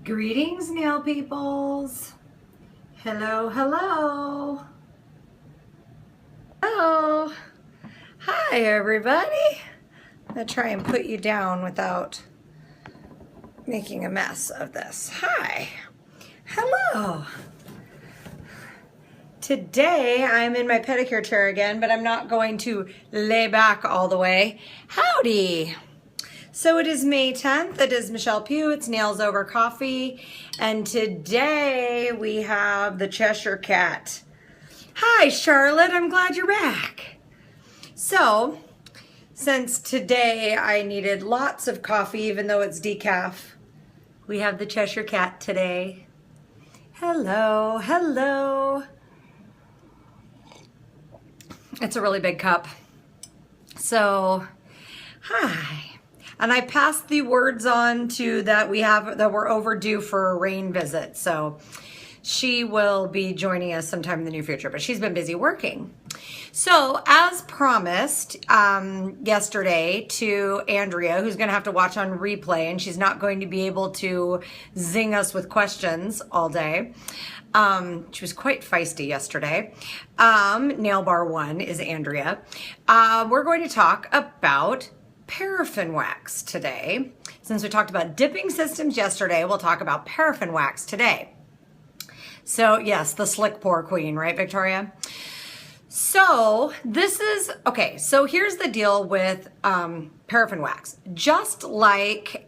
Greetings, nail peoples. Hello, hello. Hello. Hi, everybody. I'm going to try and put you down without making a mess of this. Hi. Hello. Today, I'm in my pedicure chair again, but I'm not going to lay back all the way. Howdy. So it is May 10th, it is Michelle Pugh, it's Nails Over Coffee, and today we have the Cheshire Cat. Hi Charlotte, I'm glad you're back. So, since today I needed lots of coffee, even though it's decaf, we have the Cheshire Cat today. Hello, hello. It's a really big cup. So, hi. And I passed the words on to that we're overdue for a rain visit. So she will be joining us sometime in the near future, but she's been busy working. So as promised yesterday to Andrea, who's going to have to watch on replay, and she's not going to be able to zing us with questions all day. She was quite feisty yesterday. Nail Bar 1 is Andrea. We're going to talk about paraffin wax today. Since we talked about dipping systems yesterday, we'll talk about paraffin wax today. So yes, the slick pour queen, right, Victoria? So this is, okay, so here's the deal with paraffin wax. Just like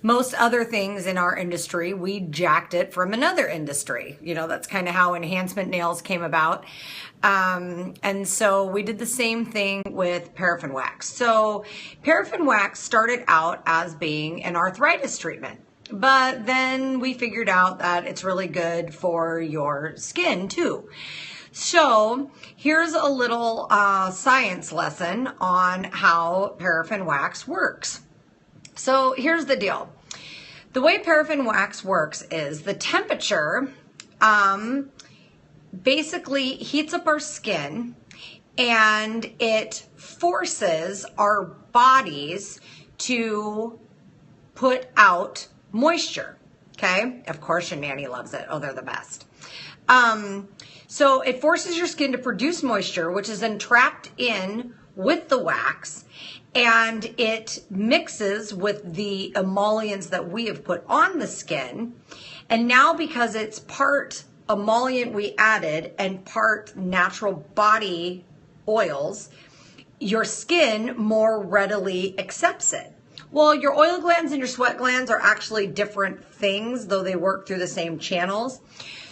most other things in our industry, we jacked it from another industry. You know, that's kind of how enhancement nails came about. And so we did the same thing with paraffin wax. So paraffin wax started out as being an arthritis treatment, but then we figured out that it's really good for your skin too. So here's a little science lesson on how paraffin wax works. So here's the deal. The way paraffin wax works is the temperature basically heats up our skin and it forces our bodies to put out moisture. Okay? Of course your nanny loves it. Oh, they're the best. So it forces your skin to produce moisture, which is then trapped in with the wax, and it mixes with the emollients that we have put on the skin. And now because it's part emollient we added and part natural body oils, your skin more readily accepts it. Well, your oil glands and your sweat glands are actually different things, though they work through the same channels.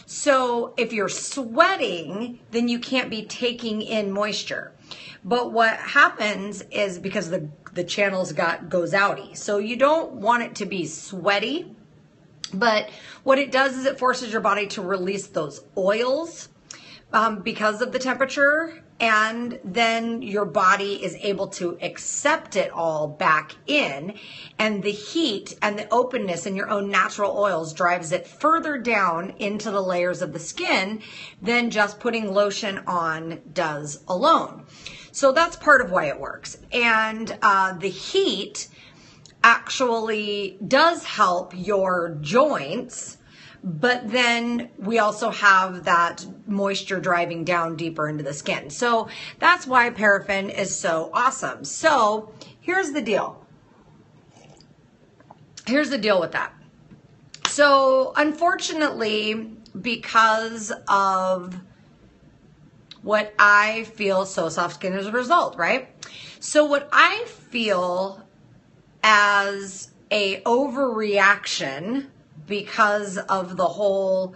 So if you're sweating, then you can't be taking in moisture. But what happens is because the channels goes outy. So you don't want it to be sweaty, but what it does is it forces your body to release those oils because of the temperature, and then your body is able to accept it all back in, and the heat and the openness in your own natural oils drives it further down into the layers of the skin than just putting lotion on does alone. So that's part of why it works. And the heat actually does help your joints, but then we also have that moisture driving down deeper into the skin. So that's why paraffin is so awesome. So here's the deal. Here's the deal with that. So unfortunately, because of what I feel, so soft skin as a result, right? So what I feel as a overreaction because of the whole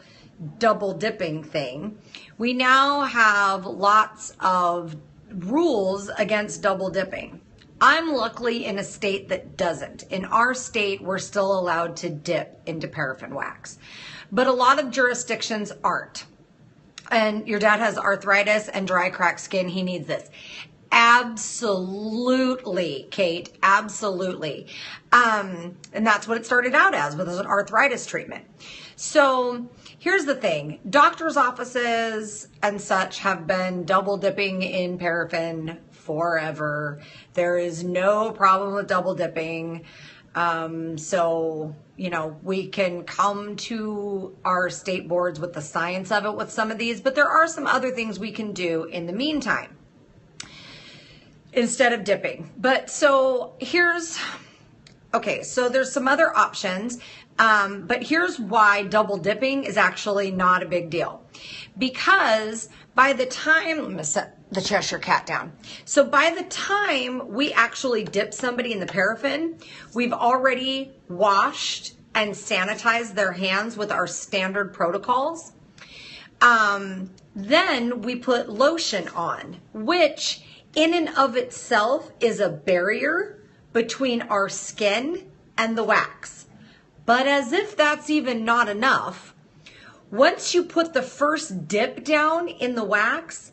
double dipping thing, we now have lots of rules against double dipping. I'm luckily in a state that doesn't. In our state, we're still allowed to dip into paraffin wax, but a lot of jurisdictions aren't. And your dad has arthritis and dry, cracked skin. He needs this. Absolutely, Kate, absolutely. And that's what it started out as, was an arthritis treatment. So here's the thing. Doctors' offices and such have been double dipping in paraffin forever. There is no problem with double dipping. So, you know, we can come to our state boards with the science of it with some of these, but there are some other things we can do in the meantime instead of dipping. But so okay, so there's some other options, but here's why double dipping is actually not a big deal. Because by the time, I'm gonna set the Cheshire Cat down. So by the time we actually dip somebody in the paraffin, we've already washed and sanitized their hands with our standard protocols. Then we put lotion on, which in and of itself is a barrier between our skin and the wax. But as if that's even not enough, once you put the first dip down in the wax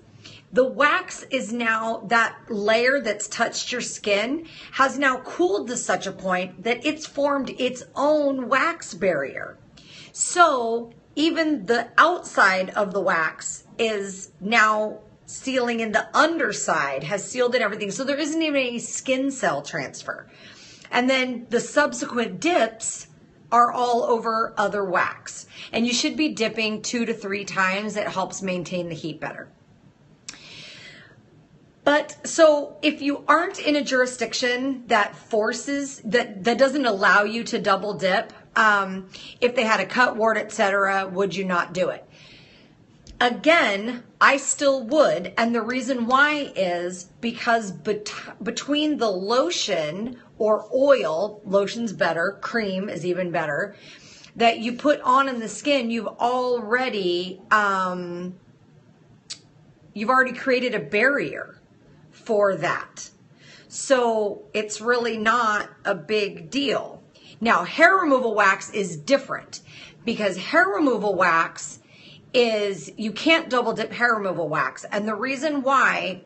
is now, that layer that's touched your skin has now cooled to such a point that it's formed its own wax barrier. So even the outside of the wax is now sealing, and the underside has sealed and everything. So there isn't even any skin cell transfer. And then the subsequent dips are all over other wax. And you should be dipping 2 to 3 times. It helps maintain the heat better. But so if you aren't in a jurisdiction that forces, that doesn't allow you to double dip, if they had a cut, wart, etc., would you not do it? Again, I still would, and the reason why is because between the lotion or oil, lotion's better, cream is even better, that you put on in the skin, you've already created a barrier for that. So it's really not a big deal. Now, hair removal wax is different, because hair removal wax is, you can't double dip hair removal wax. And the reason why,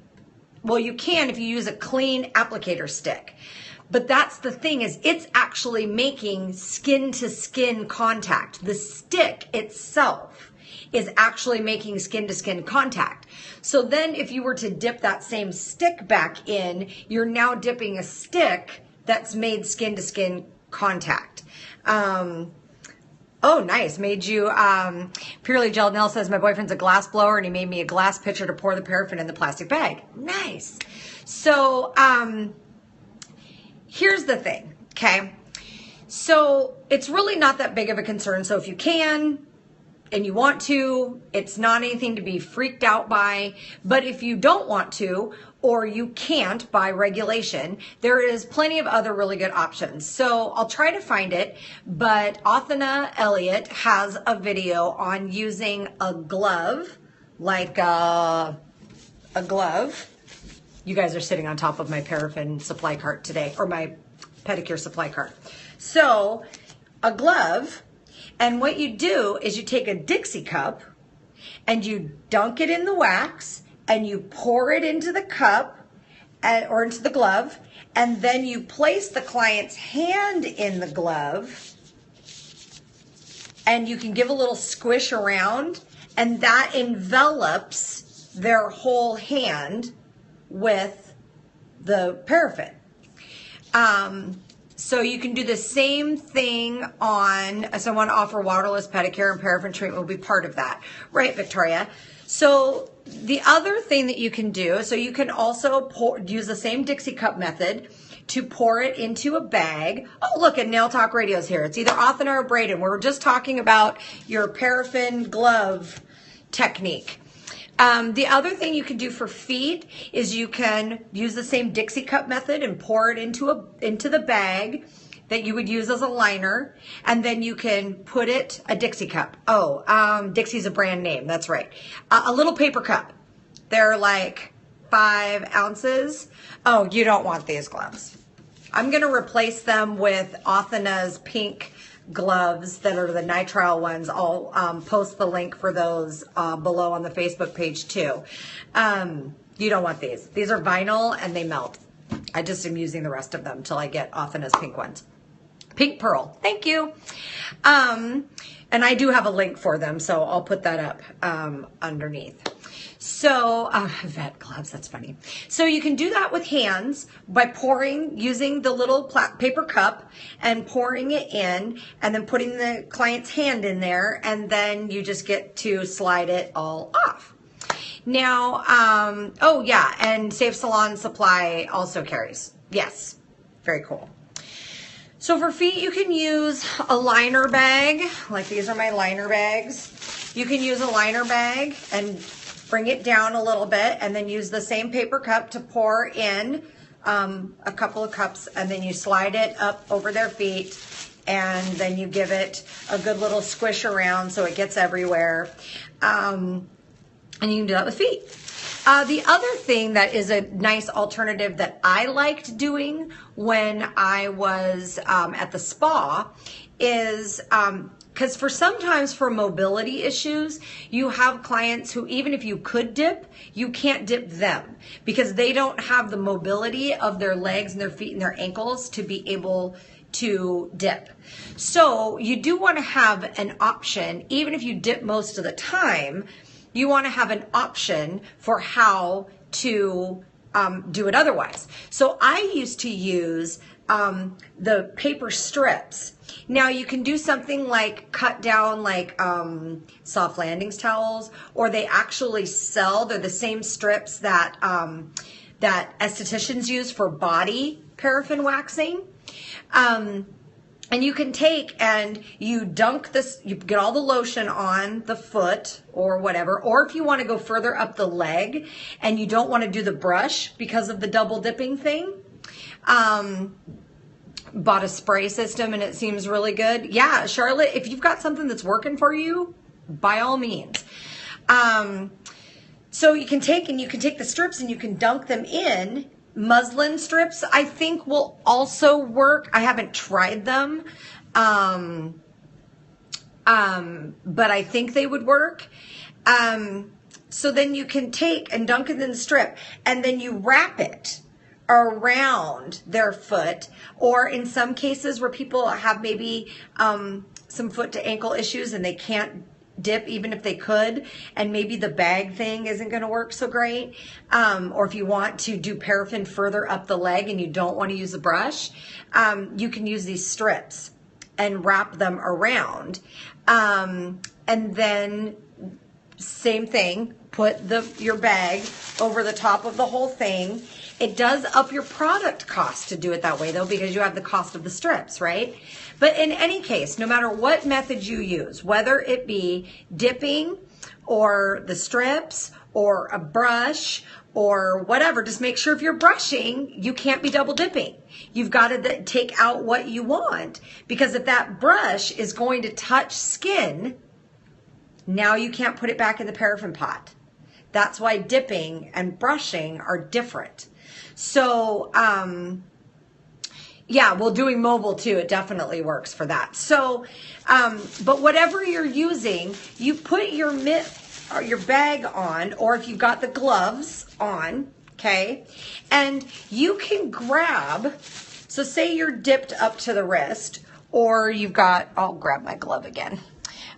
well, you can if you use a clean applicator stick. But that's the thing, is it's actually making skin to skin contact. The stick itself is actually making skin to skin contact. So then if you were to dip that same stick back in, you're now dipping a stick that's made skin to skin contact. Oh, nice. Made you, Purely Gel Nail says, my boyfriend's a glass blower and he made me a glass pitcher to pour the paraffin in the plastic bag. Nice. So, here's the thing, okay? So it's really not that big of a concern. So if you can and you want to, it's not anything to be freaked out by. But if you don't want to, or you can't by regulation, there is plenty of other really good options. So I'll try to find it, but Athena Elliott has a video on using a glove, like a glove. You guys are sitting on top of my paraffin supply cart today, or my pedicure supply cart. So a glove, and what you do is you take a Dixie cup and you dunk it in the wax and you pour it into the cup or into the glove, and then you place the client's hand in the glove and you can give a little squish around, and that envelops their whole hand with the paraffin. So you can do the same thing on, so I want to offer waterless pedicure, and paraffin treatment will be part of that. Right, Victoria? So the other thing that you can do, so you can also use the same Dixie cup method to pour it into a bag. Oh, look, at Nail Talk Radio's here. It's either Athena or Braden. We're just talking about your paraffin glove technique. The other thing you can do for feet is you can use the same Dixie cup method and pour it into the bag that you would use as a liner, and then you can put it, a Dixie cup. Oh, Dixie's a brand name, that's right. A little paper cup. They're like 5 ounces. Oh, you don't want these gloves. I'm gonna replace them with Athena's pink gloves that are the nitrile ones. I'll post the link for those below on the Facebook page too. You don't want these. These are vinyl and they melt. I just am using the rest of them till I get Athena's pink ones. Pink Pearl, thank you. And I do have a link for them, so I'll put that up underneath. So, vet gloves, that's funny. So you can do that with hands by pouring, using the little paper cup and pouring it in and then putting the client's hand in there, and then you just get to slide it all off. Now, oh yeah, and Safe Salon Supply also carries. Yes, very cool. So for feet, you can use a liner bag, like these are my liner bags. You can use a liner bag and bring it down a little bit, and then use the same paper cup to pour in a couple of cups, and then you slide it up over their feet, and then you give it a good little squish around so it gets everywhere. And you can do that with feet. The other thing that is a nice alternative that I liked doing when I was at the spa is, because sometimes for mobility issues, you have clients who, even if you could dip, you can't dip them because they don't have the mobility of their legs and their feet and their ankles to be able to dip. So you do want to have an option, even if you dip most of the time, you want to have an option for how to do it otherwise. So I used to use the paper strips. Now you can do something like cut down like soft landings towels, or they actually sell, they're the same strips that that estheticians use for body paraffin waxing. And you can take and you dunk this, you get all the lotion on the foot or whatever, or if you want to go further up the leg and you don't want to do the brush because of the double dipping thing, bought a spray system and it seems really good. Yeah, Charlotte, if you've got something that's working for you, by all means. So you can take the strips and you can dunk them in. Muslin strips, I think, will also work. I haven't tried them, but I think they would work. So then you can take and dunk it in the strip, and then you wrap it around their foot, or in some cases where people have maybe some foot to ankle issues and they can't dip even if they could, and maybe the bag thing isn't going to work so great, or if you want to do paraffin further up the leg and you don't want to use a brush, you can use these strips and wrap them around, and then same thing, put your bag over the top of the whole thing. It does up your product cost to do it that way though, because you have the cost of the strips, right? But in any case, no matter what method you use, whether it be dipping or the strips or a brush or whatever, just make sure if you're brushing, you can't be double dipping. You've got to take out what you want, because if that brush is going to touch skin, now you can't put it back in the paraffin pot. That's why dipping and brushing are different. So, yeah, well, doing mobile too, it definitely works for that. So, but whatever you're using, you put your mitt or your bag on, or if you've got the gloves on, okay, and you can grab, so say you're dipped up to the wrist, or you've got, I'll grab my glove again,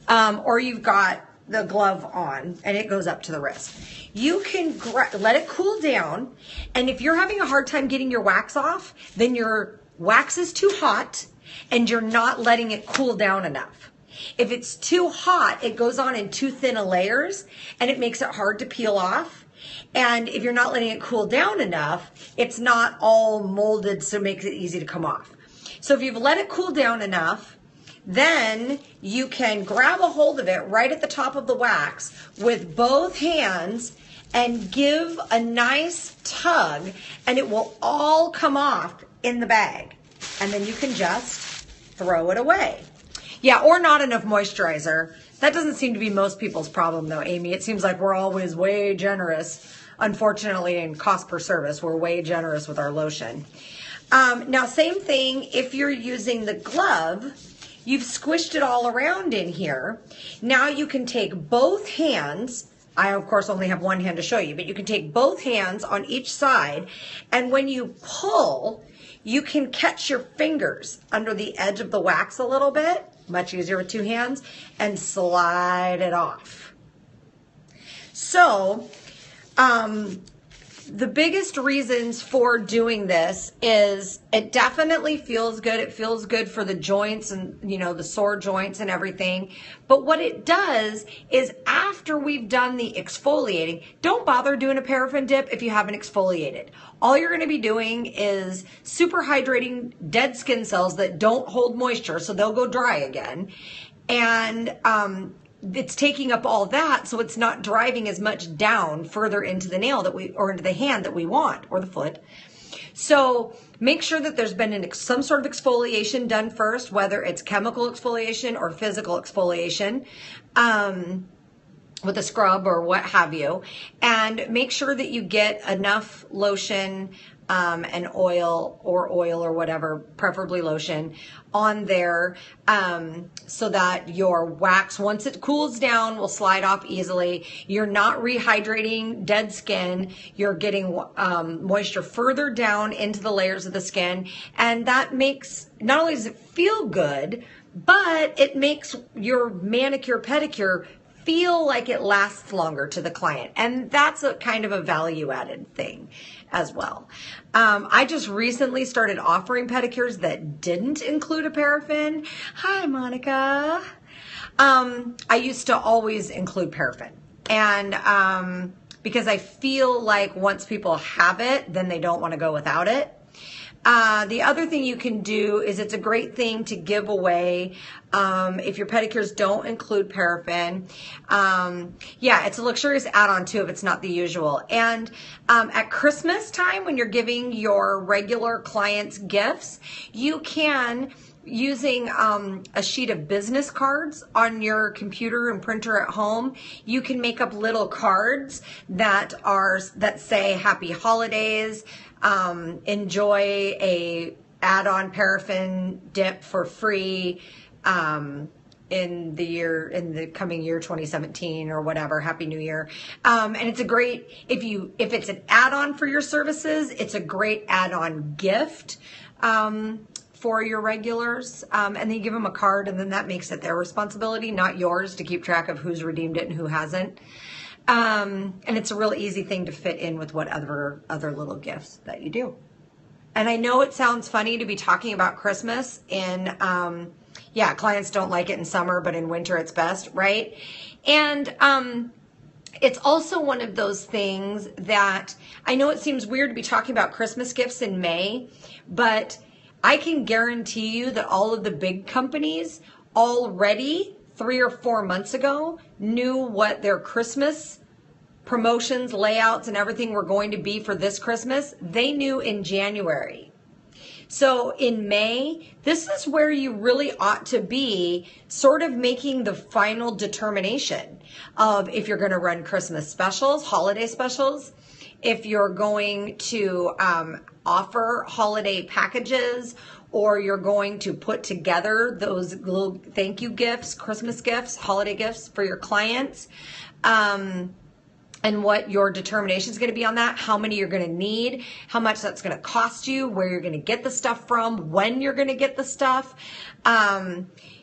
or you've got the glove on and it goes up to the wrist. You can let it cool down, and if you're having a hard time getting your wax off, then your wax is too hot and you're not letting it cool down enough. If it's too hot, it goes on in too thin a layers and it makes it hard to peel off. And if you're not letting it cool down enough, it's not all molded, so it makes it easy to come off. So if you've let it cool down enough, then you can grab a hold of it right at the top of the wax with both hands and give a nice tug, and it will all come off in the bag. And then you can just throw it away. Yeah, or not enough moisturizer. That doesn't seem to be most people's problem though, Amy. It seems like we're always way generous. Unfortunately, in cost per service, we're way generous with our lotion. Now, same thing if you're using the glove. You've squished it all around in here. Now you can take both hands. I, of course, only have one hand to show you, but you can take both hands on each side, and when you pull, you can catch your fingers under the edge of the wax a little bit, much easier with two hands, and slide it off. So The biggest reasons for doing this is it definitely feels good. It feels good for the joints and, the sore joints and everything. But what it does is after we've done the exfoliating, don't bother doing a paraffin dip if you haven't exfoliated. All you're going to be doing is super hydrating dead skin cells that don't hold moisture, so they'll go dry again. And, it's taking up all that, so it's not driving as much down further into the nail or into the hand that we want, or the foot. So make sure that there's been some sort of exfoliation done first, whether it's chemical exfoliation or physical exfoliation, with a scrub or what have you. And make sure that you get enough lotion and oil or whatever, preferably lotion, on there so that your wax, once it cools down, will slide off easily. You're not rehydrating dead skin. You're getting moisture further down into the layers of the skin. And that makes, not only does it feel good, but it makes your manicure, pedicure feel like it lasts longer to the client. And that's a kind of a value added thing as well. I just recently started offering pedicures that didn't include a paraffin. Hi, Monica. I used to always include paraffin. And because I feel like once people have it, then they don't want to go without it. The other thing you can do is it's a great thing to give away if your pedicures don't include paraffin. Yeah, it's a luxurious add-on too if it's not the usual. And at Christmas time, when you're giving your regular clients gifts, you can, using a sheet of business cards on your computer and printer at home, you can make up little cards that say happy holidays, enjoy a add-on paraffin dip for free in the coming year 2017 or whatever. Happy New Year. And it's a great, if it's an add-on for your services, it's a great add-on gift for your regulars. And then you give them a card, and then that makes it their responsibility, not yours, to keep track of who's redeemed it and who hasn't. And it's a real easy thing to fit in with what other little gifts that you do. And I know it sounds funny to be talking about Christmas in, clients don't like it in summer, but in winter it's best, right? And it's also one of those things that I know it seems weird to be talking about Christmas gifts in May, but I can guarantee you that all of the big companies already 3 or 4 months ago knew what their Christmas promotions, layouts, and everything were going to be for this Christmas. They knew in January. So in May, this is where you really ought to be sort of making the final determination of if you're going to run Christmas specials, holiday specials, if you're going to offer holiday packages, or you're going to put together those little thank you gifts, Christmas gifts, holiday gifts for your clients, and what your determination is going to be on that, how many you're going to need, how much that's going to cost you, where you're going to get the stuff from, when you're going to get the stuff.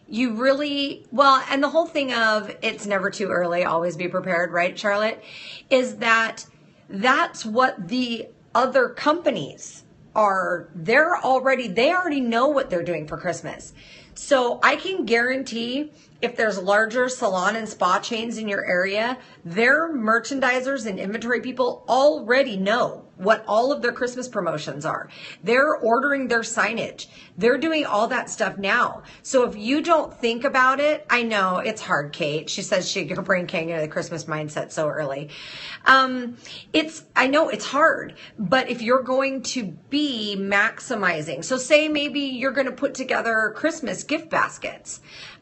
You really, and the whole thing of it's never too early, always be prepared, right, Charlotte, is that's what the other companies are. They already know what they're doing for Christmas. So I can guarantee if there's larger salon and spa chains in your area, their merchandisers and inventory people already know what all of their Christmas promotions are. They're ordering their signage. They're doing all that stuff now. So if you don't think about it, I know it's hard, Kate. She says her brain can't get into the Christmas mindset so early. I know it's hard, but if you're going to be maximizing, so say maybe you're going to put together Christmas gift baskets.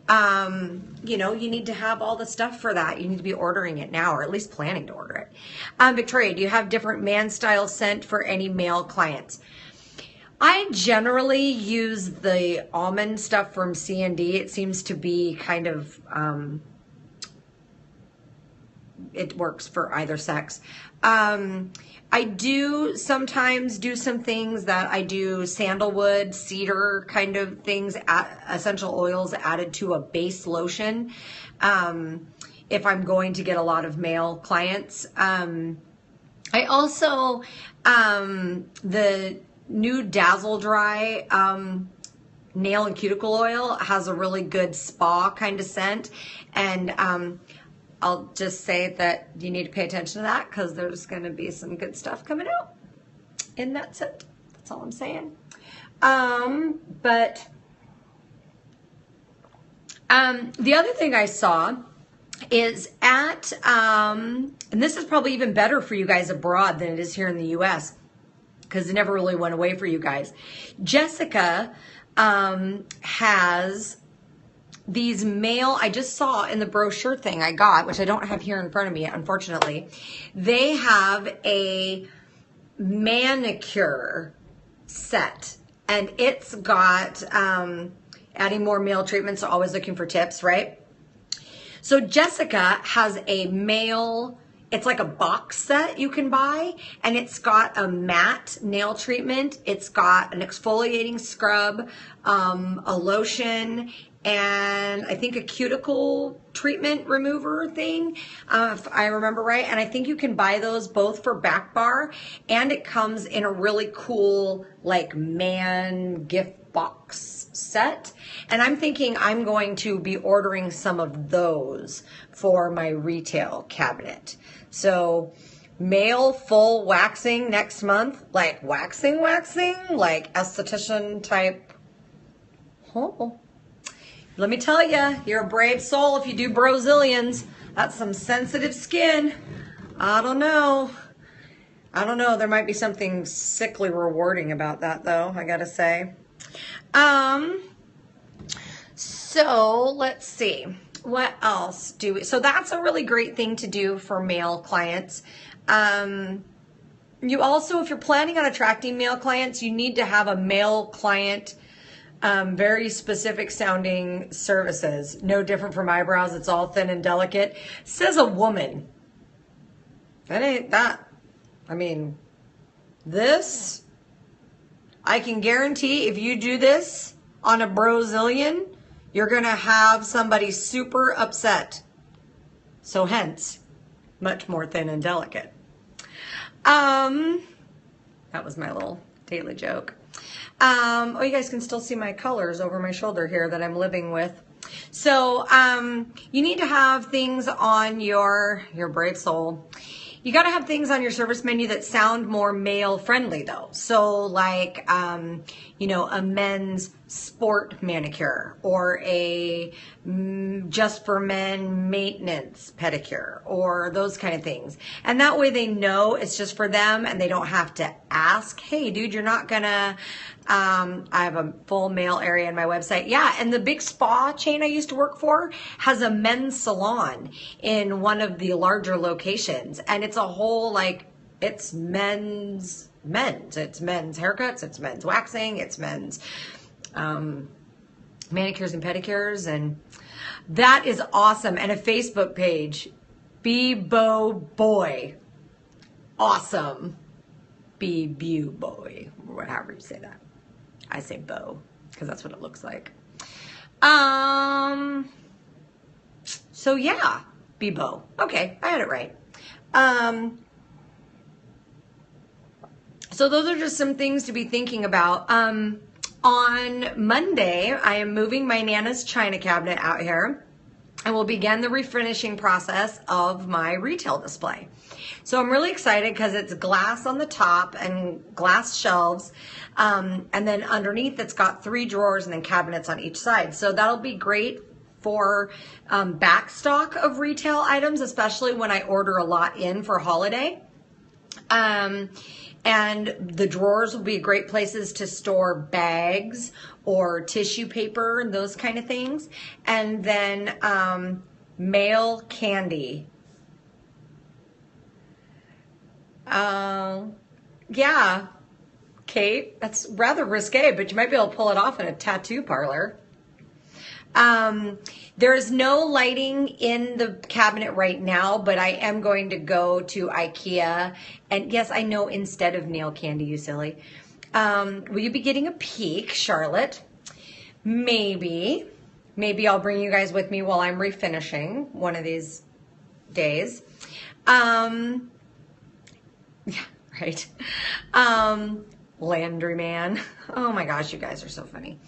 You need to have all the stuff for that. You need to be ordering it now, or at least planning to order it. Victoria, do you have different man style scent for any male clients? I generally use the almond stuff from C&D. It seems to be kind of, it works for either sex. I do sometimes do some things that I do sandalwood, cedar kind of things, essential oils added to a base lotion. If I'm going to get a lot of male clients, I also, the new Dazzle Dry nail and cuticle oil has a really good spa kind of scent. And I'll just say that you need to pay attention to that because there's going to be some good stuff coming out in that scent. That's all I'm saying. But the other thing I saw is at, and this is probably even better for you guys abroad than it is here in the US because it never really went away for you guys. Jessica has these male, I just saw in the brochure thing I got, which I don't have here in front of me, unfortunately. They have a manicure set, and it's got, adding more male treatments, so always looking for tips, right? So Jessica has a male, it's like a box set you can buy, and it's got a matte nail treatment. It's got an exfoliating scrub, a lotion, and I think a cuticle treatment remover thing, if I remember right. And I think you can buy those both for back bar, and it comes in a really cool like man gift box set. And I'm thinking I'm going to be ordering some of those for my retail cabinet. So male full waxing next month, like waxing, like esthetician type. Oh, let me tell you, you're a brave soul if you do Brazilians. That's some sensitive skin. I don't know. There might be something sickly rewarding about that though, I gotta say. So let's see. What else do we, so that's a really great thing to do for male clients. You also, if you're planning on attracting male clients, you need to have a male client, very specific sounding services. No different from eyebrows. It's all thin and delicate. Says a woman. That ain't that. I mean, this, I can guarantee if you do this on a Brazilian, you're going to have somebody super upset. So hence, much more thin and delicate. That was my little daily joke. Oh, you guys can still see my colors over my shoulder here that I'm living with. So you need to have things on your brave soul. You got to have things on your service menu that sound more male friendly though. So like, you know, a men's sport manicure or a just for men maintenance pedicure or those kind of things. And that way they know it's just for them and they don't have to ask, hey dude, you're not gonna, I have a full male area in my website. Yeah, and the big spa chain I used to work for has a men's salon in one of the larger locations. And it's a whole, like, it's men's. It's men's haircuts, it's men's waxing, it's men's manicures and pedicures. And that is awesome. And a Facebook page, Be-Bo Boy. Awesome. Be-Bew Boy, whatever you say that. I say bow because that's what it looks like. So yeah, Be-Bo. Okay, I had it right. So those are just some things to be thinking about. On Monday, I am moving my Nana's China cabinet out here and we'll begin the refinishing process of my retail display. So I'm really excited because it's glass on the top and glass shelves. And then underneath it's got 3 drawers and then cabinets on each side. So that'll be great for back stock of retail items, especially when I order a lot in for holiday. And the drawers will be great places to store bags or tissue paper and those kind of things. And then male candy. Yeah, Kate, that's rather risque, but you might be able to pull it off in a tattoo parlor. There is no lighting in the cabinet right now, but I am going to go to IKEA. And yes, I know, instead of nail candy, you silly. Will you be getting a peek, Charlotte? Maybe I'll bring you guys with me while I'm refinishing one of these days. Yeah, right. Landry man. Oh my gosh, you guys are so funny.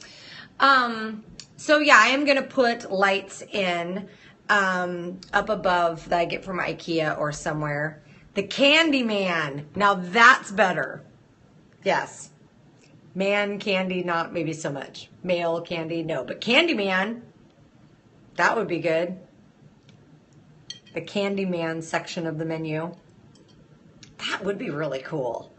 So yeah, I am gonna put lights in up above that I get from IKEA or somewhere. The Candy Man. Now that's better. Yes. Man candy, not maybe so much. Male candy, no. But Candy Man, that would be good. The Candy Man section of the menu. That would be really cool.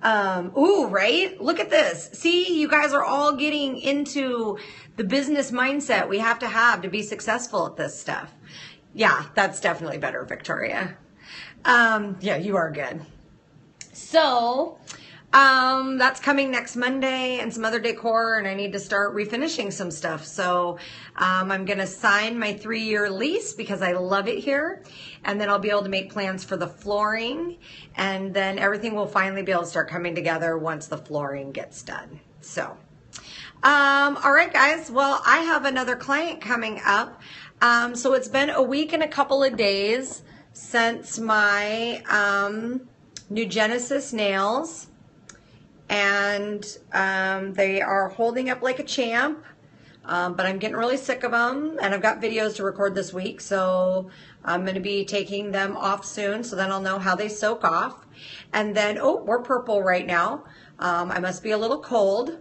Ooh, right? Look at this. See, you guys are all getting into the business mindset we have to be successful at this stuff. Yeah, that's definitely better, Victoria. Yeah, you are good. So, that's coming next Monday and some other decor, and I need to start refinishing some stuff. So I'm going to sign my 3-year lease because I love it here. And then I'll be able to make plans for the flooring. And then everything will finally be able to start coming together once the flooring gets done. So, all right, guys. Well, I have another client coming up. So it's been a week and a couple of days since my New Genesis nails. And they are holding up like a champ, but I'm getting really sick of them, and I've got videos to record this week, so I'm going to be taking them off soon, so then I'll know how they soak off. And then, oh, we're purple right now. I must be a little cold.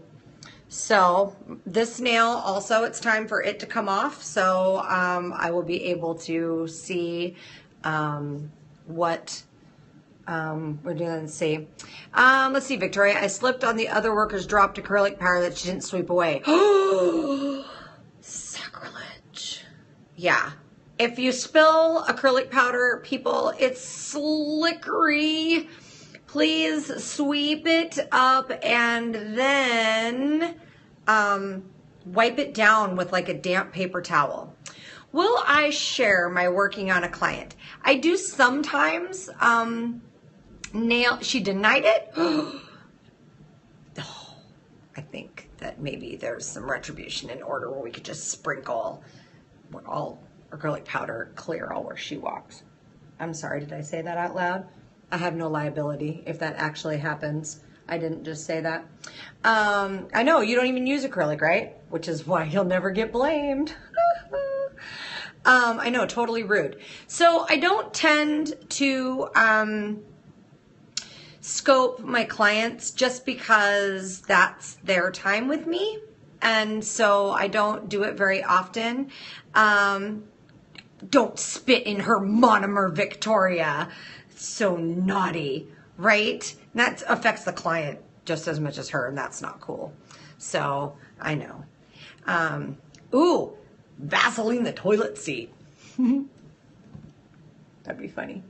So this nail also, it's time for it to come off, so I will be able to see what we're doing. Let's see, Victoria. I slipped on the other worker's dropped acrylic powder that she didn't sweep away. Sacrilege. Yeah. If you spill acrylic powder, people, it's slickery. Please sweep it up and then wipe it down with like a damp paper towel. Will I share my working on a client? I do sometimes. She denied it. Oh, I think that maybe there's some retribution in order where we could just sprinkle all acrylic powder clear all where she walks. I'm sorry, did I say that out loud? I have no liability if that actually happens. I didn't just say that. I know you don't even use acrylic, right? Which is why you'll never get blamed. I know, totally rude. So I don't tend to scope my clients just because that's their time with me. And so I don't do it very often. Don't spit in her monomer, Victoria. So naughty, right? And that affects the client just as much as her, and that's not cool. So I know. Ooh, Vaseline the toilet seat. That'd be funny.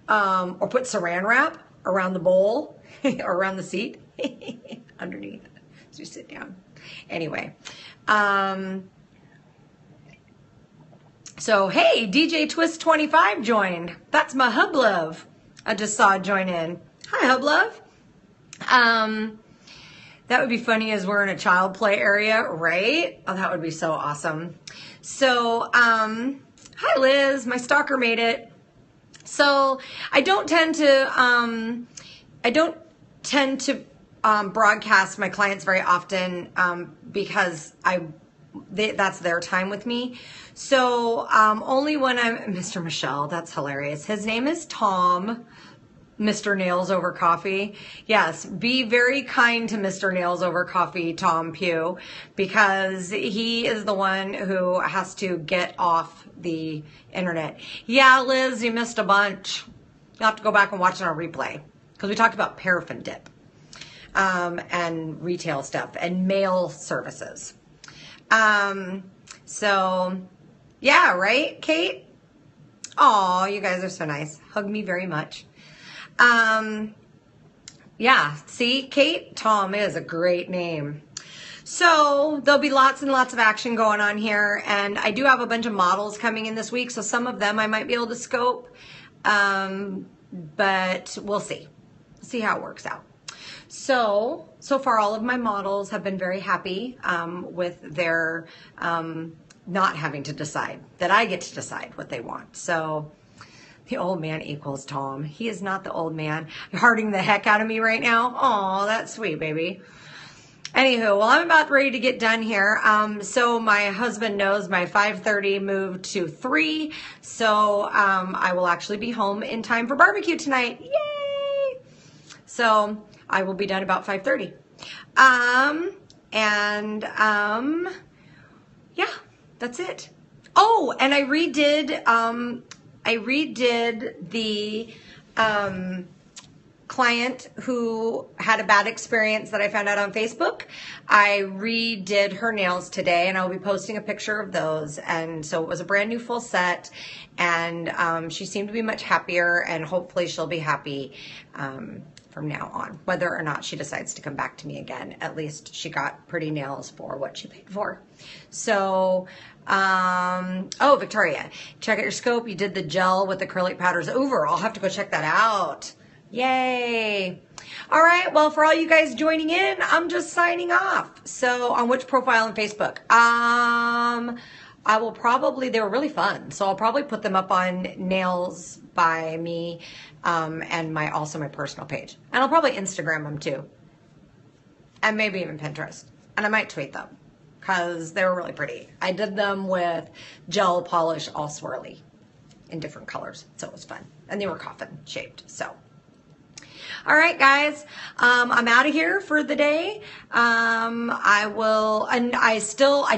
Or put saran wrap around the bowl or around the seat underneath as you sit down. Anyway. So, hey, DJ Twist 25 joined. That's my hub love. I just saw it join in. Hi, hub love. That would be funny as we're in a child play area, right? Oh, that would be so awesome. So, hi, Liz. My stalker made it. So, I don't tend to broadcast my clients very often because that's their time with me. So only when I'm Mr. Michelle, that's hilarious. His name is Tom, Mr. Nails Over Coffee. Yes, be very kind to Mr. Nails Over Coffee, Tom Pugh, because he is the one who has to get off the internet. Yeah, Liz, you missed a bunch. You'll have to go back and watch it on replay because we talked about paraffin dip and retail stuff and mail services. So yeah, right, Kate? Oh, you guys are so nice. Hug me very much. Yeah, see, Kate? Tom is a great name. So there'll be lots and lots of action going on here, and I do have a bunch of models coming in this week, so some of them I might be able to scope, but we'll see. See how it works out. So far all of my models have been very happy with their not having to decide, that I get to decide what they want. So The old man equals Tom. He is not the old man. You're hearting the heck out of me right now. Oh, that's sweet, baby. Anywho, well, I'm about ready to get done here. So my husband knows my 5:30 moved to 3. So I will actually be home in time for barbecue tonight. Yay! So I will be done about 5:30. Yeah, that's it. Oh, and I redid the client who had a bad experience that I found out on Facebook. I redid her nails today, and I'll be posting a picture of those. And so it was a brand new full set, and she seemed to be much happier, and hopefully she'll be happy from now on, whether or not she decides to come back to me again. At least she got pretty nails for what she paid for. So oh, Victoria, check out your scope. You did the gel with acrylic powders over. I'll have to go check that out. Yay. All right. Well, for all you guys joining in, I'm just signing off. So on which profile on Facebook? I will probably, they were really fun. So I'll probably put them up on Nails by Me, and also my personal page. And I'll probably Instagram them too. And maybe even Pinterest. And I might tweet them because they were really pretty. I did them with gel polish, all swirly in different colors. So it was fun. And they were coffin shaped. So. All right, guys, I'm out of here for the day. I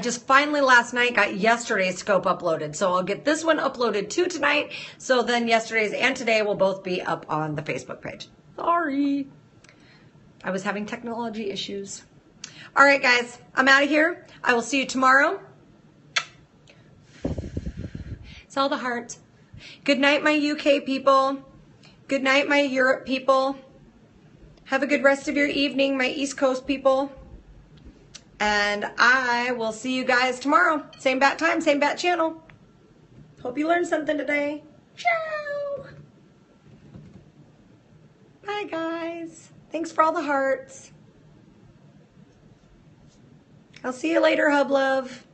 just finally last night got yesterday's scope uploaded. So I'll get this one uploaded too tonight. So then yesterday's and today will both be up on the Facebook page. Sorry. I was having technology issues. All right, guys, I'm out of here. I will see you tomorrow. It's all the heart. Good night, my UK people. Good night, my Europe people. Have a good rest of your evening, my East Coast people. And I will see you guys tomorrow. Same bat time, same bat channel. Hope you learned something today. Ciao. Bye, guys. Thanks for all the hearts. I'll see you later, hub love.